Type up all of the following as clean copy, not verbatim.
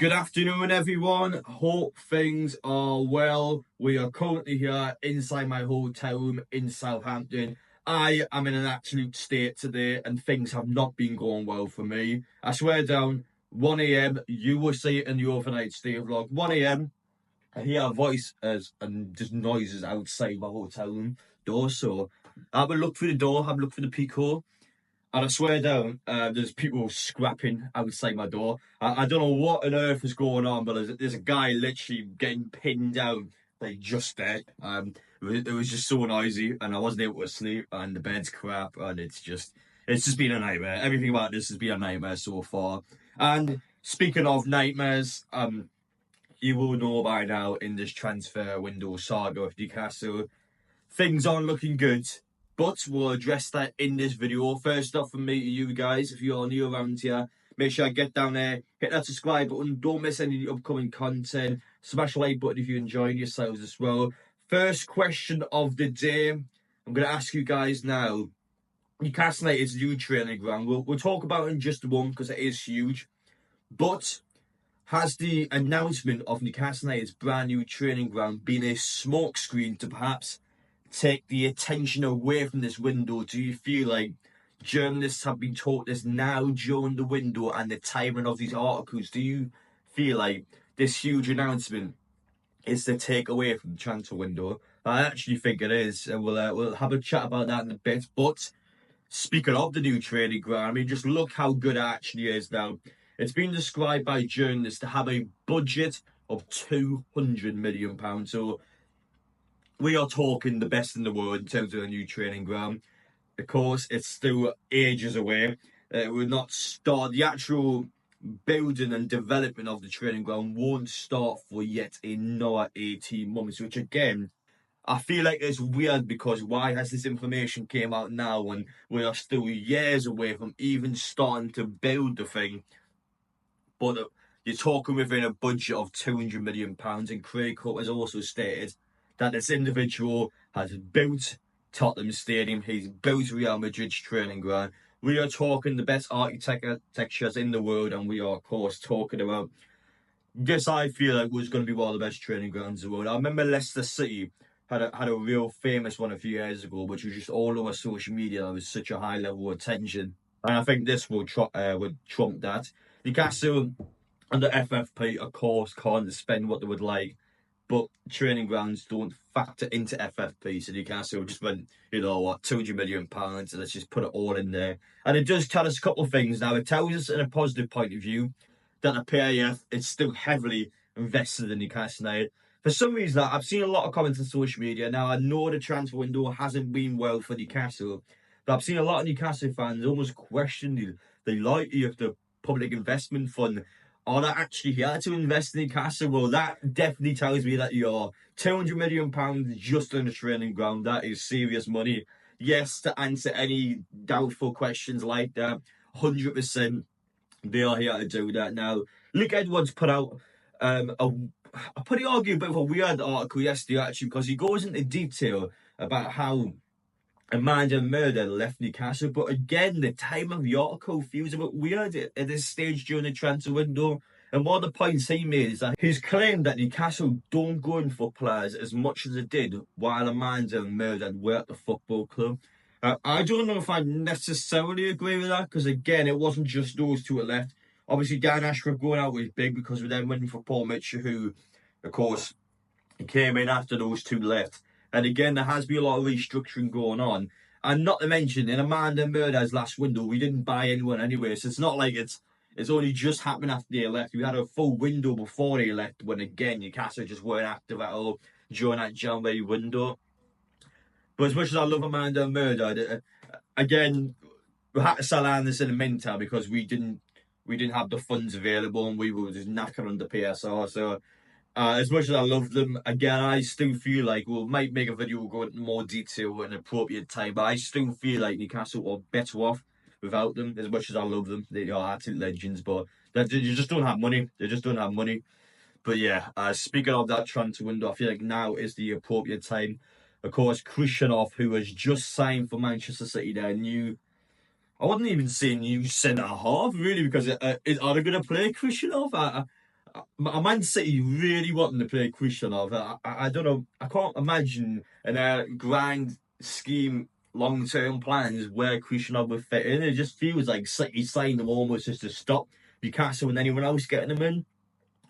Good afternoon, everyone. Hope things are well. We are currently here inside my hotel room in Southampton. I am in an absolute state today, and things have not been going well for me. I swear down, 1 a.m., you will see it in the overnight stay vlog. 1 a.m., I hear a voice and just noises outside my hotel room door. So I have a look through the door, have a look through the peephole. And I swear down, there's people scrapping outside my door. I don't know what on earth is going on, but there's a guy literally getting pinned down, like just there. It was just so noisy, and I wasn't able to sleep, and the bed's crap, and it's just been a nightmare. Everything about this has been a nightmare so far. And speaking of nightmares, you will know by now in this transfer window saga of Newcastle, things aren't looking good. But we'll address that in this video. First off, from me to you guys, if you're new around here, make sure I get down there, hit that subscribe button, don't miss any upcoming content, smash the like button if you enjoyed yourselves as well. First question of the day, I'm going to ask you guys now. Newcastle United's new training ground, we'll talk about it in just one because it is huge. But has the announcement of Newcastle United's brand new training ground been a smokescreen to perhaps take the attention away from this window? Do you feel like journalists have been taught this now during the window and the timing of these articles? Do you feel like this huge announcement is to take away from the transfer window? I actually think it is, and we'll have a chat about that in a bit. But speaking of the new training ground, I mean, just look how good it actually is now. It's been described by journalists to have a budget of £200 million. So we are talking the best in the world in terms of a new training ground. Of course, it's still ages away. It will not start. The actual building and development of the training ground won't start for yet another 18 months, which again, I feel like it's weird because why has this information came out now when we are still years away from even starting to build the thing? But you're talking within a budget of £200 million, and Craig Hope has also stated that this individual has built Tottenham Stadium, he's built Real Madrid's training ground. We are talking the best architectures in the world, and we are, of course, talking about this. I feel like was going to be one of the best training grounds in the world. I remember Leicester City had a real famous one a few years ago, which was just all over social media. There was such a high level of attention, and I think this would trump that. Newcastle and the FFP, of course, can't spend what they would like, but training grounds don't factor into FFP, so Newcastle just went, £200 million, and let's just put it all in there. And it does tell us a couple of things. Now, it tells us in a positive point of view that the PAF is still heavily invested in Newcastle United. For some reason, I've seen a lot of comments on social media. Now, I know the transfer window hasn't been well for Newcastle, but I've seen a lot of Newcastle fans almost question the loyalty of the public investment fund. Are they actually here to invest in Newcastle? Well, that definitely tells me that you're £200 million just on the training ground. That is serious money. Yes, to answer any doubtful questions like that, 100%, they are here to do that. Now, Luke Edwards put out a pretty argue a bit of a weird article yesterday, actually, because he goes into detail about how Amanda Murder left Newcastle, but again, the time of the article feels a bit weird at this stage during the transfer window. And one of the points he made is that he's claimed that Newcastle don't go in for players as much as it did while Amanda Murder were at the football club. I don't know if I necessarily agree with that, because again, it wasn't just those two that left. Obviously, Dan Ashworth going out was big because we then went for Paul Mitchell, who, of course, came in after those two left. And again, there has been a lot of restructuring going on. And not to mention, in Amanda Murder's last window, we didn't buy anyone anyway. So it's not like it's only just happened after they left. We had a full window before they left, when again, Newcastle just weren't active at all during that January window. But as much as I love Amanda Murder, again, we had to sell Anderson and Minter because we didn't have the funds available, and we were just knackered under PSR. So as much as I love them, again, I still feel like we might make a video go into more detail at an appropriate time, but I still feel like Newcastle are better off without them. As much as I love them, they are absolute legends, but they just don't have money. They just don't have money. But yeah, speaking of that transfer window, I feel like now is the appropriate time. Of course, Khusanov, who has just signed for Manchester City, their new, I wouldn't even say new centre half, really, because are they going to play Khusanov? Man City really wanting to play Khusanov. I don't know. I can't imagine in a grand scheme, long-term plans where Khusanov would fit in. It just feels like City signed him almost just to stop Newcastle and anyone else getting him in.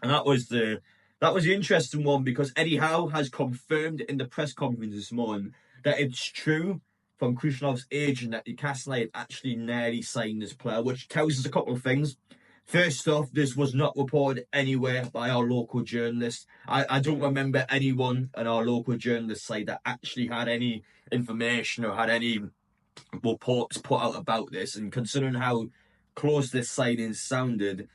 And that was the interesting one because Eddie Howe has confirmed in the press conference this morning that it's true from Khrushchev's agent that Newcastle United actually nearly signed this player, which tells us a couple of things. First off, this was not reported anywhere by our local journalists. I don't remember anyone on our local journalist site that actually had any information or had any reports put out about this. And considering how close this signing sounded,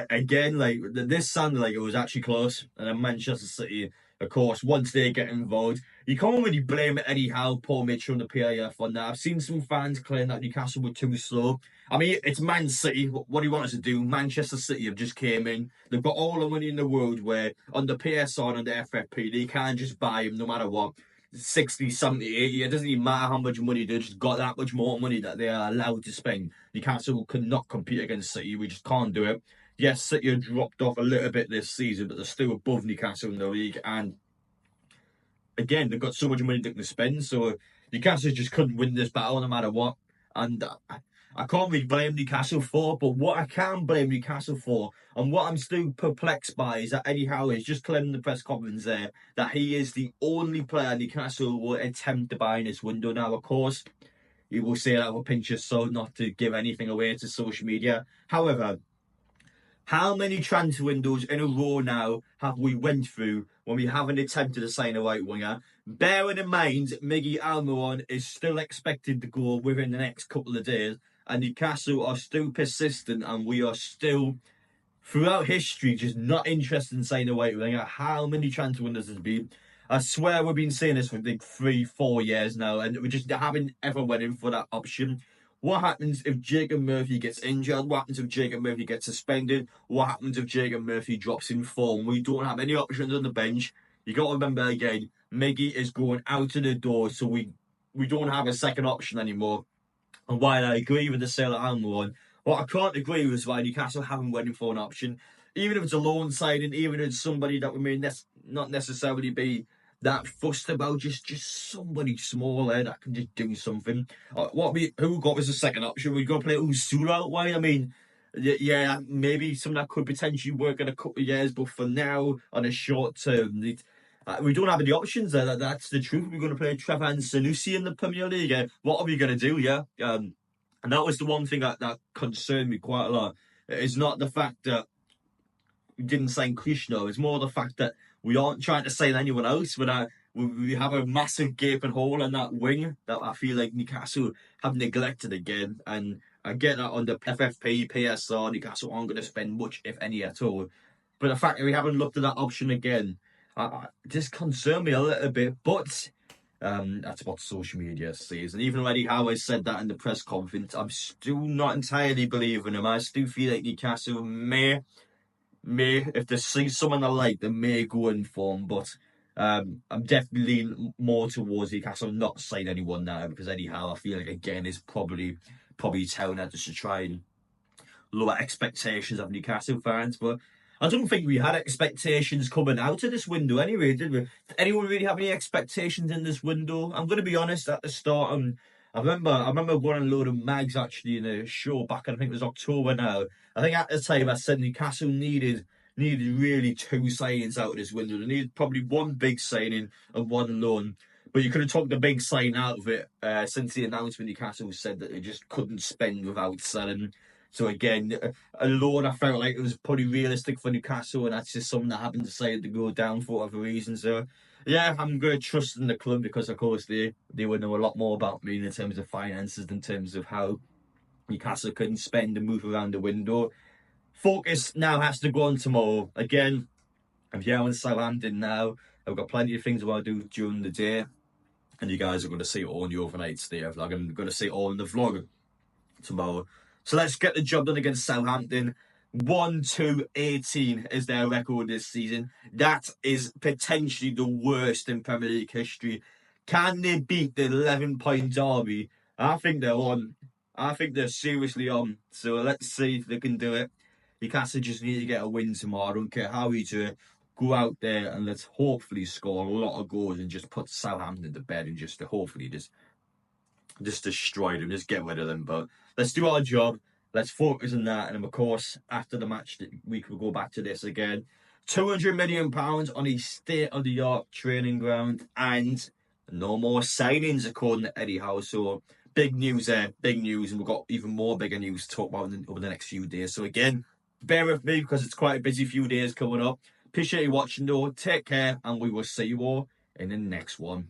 again, like this sounded like it was actually close. And then Manchester City, of course, once they get involved, you can't really blame Eddie Howe, Paul Mitchell, and the PIF on that. I've seen some fans claim that Newcastle were too slow. I mean, it's Man City. What do you want us to do? Manchester City have just came in. They've got all the money in the world where under PSR and the FFP, they can't just buy him no matter what. 60, 70, 80, it doesn't even matter how much money they just got that much more money that they are allowed to spend. Newcastle could not compete against City. We just can't do it. Yes, City have dropped off a little bit this season, but they're still above Newcastle in the league. And again, they've got so much money they can spend, so Newcastle just couldn't win this battle no matter what. And I can't really blame Newcastle for, but what I can blame Newcastle for, and what I'm still perplexed by, is that Eddie Howe is just claiming in the press conference there that he is the only player Newcastle will attempt to buy in this window. Now, of course, he will say that with a pinch of salt, not to give anything away to social media. However, how many transfer windows in a row now have we went through when we haven't attempted to sign a right winger? Bearing in mind, Miggy Almiron is still expected to go within the next couple of days, and Newcastle are still persistent, and we are still, throughout history, just not interested in signing a right winger. How many transfer windows has been? I swear we've been saying this for like 3-4 years now, and we just haven't ever went in for that option. What happens if Jacob Murphy gets injured? What happens if Jacob Murphy gets suspended? What happens if Jacob Murphy drops in form? We don't have any options on the bench. You got to remember again, Miggy is going out of the door, so we don't have a second option anymore. And while I agree with the sale of Almiron, what I can't agree with is why Newcastle haven't went in for an option. Even if it's a loan signing, even if it's somebody that we may not necessarily be that fussed about, just somebody smaller that can just do something. Who got as a second option? We're going to play Usura out wide. I mean, yeah, maybe something that could potentially work in a couple of years, but for now, on a short term, we don't have any options there. That's the truth. We're going to play Trevor Sanusi in the Premier League. What are we going to do? Yeah, and that was the one thing that concerned me quite a lot. It's not the fact that we didn't sign Krishna. It's more the fact that we aren't trying to sign anyone else. We have a massive gaping hole in that wing that I feel like Newcastle have neglected again. And I get that under FFP, PSR, Newcastle aren't going to spend much, if any, at all. But the fact that we haven't looked at that option again, just concerned me a little bit. But that's what social media says. And even though Eddie Howe said that in the press conference, I'm still not entirely believing him. I still feel like Newcastle may, if they see someone I like, they may go in for him, but I'm definitely leaning more towards Newcastle not sign anyone now, because Eddie Howe, I feel like, again, is probably telling us just to try and lower expectations of Newcastle fans. But I don't think we had expectations coming out of this window anyway, did we? Did anyone really have any expectations in this window? I'm going to be honest, at the start, I remember going on a load of mags actually in a show back in, I think it was October now. I think at the time I said Newcastle needed really two signings out of this window. They needed probably one big signing and one loan. But you could have took the big sign out of it since the announcement. Newcastle said that they just couldn't spend without selling. So again, a loan, I felt like it was probably realistic for Newcastle, and that's just something that happened decided to go down for whatever reason. So yeah, I'm going to trust in the club because, of course, they would know a lot more about me in terms of finances, in terms of how Newcastle couldn't spend and move around the window. Focus now has to go on tomorrow. Again, I'm here in Southampton now. I've got plenty of things I want to do during the day, and you guys are going to see it all in the overnight stay vlog. I'm going to see it all in the vlog tomorrow. So let's get the job done against Southampton. 1-2-18 is their record this season. That is potentially the worst in Premier League history. Can they beat the 11-point derby? I think they're on. I think they're seriously on. So let's see if they can do it. Newcastle just need to get a win tomorrow. I don't care how we do it. Go out there and let's hopefully score a lot of goals and just put Southampton to bed and just to hopefully just destroy them, just get rid of them. But let's do our job. Let's focus on that. And of course, after the match, we could go back to this again. £200 million on a state-of-the-art training ground, and no more signings according to Eddie Howe. So big news there, big news, and we've got even more bigger news to talk about over the next few days. So again, bear with me because it's quite a busy few days coming up. Appreciate you watching though. Take care, and we will see you all in the next one.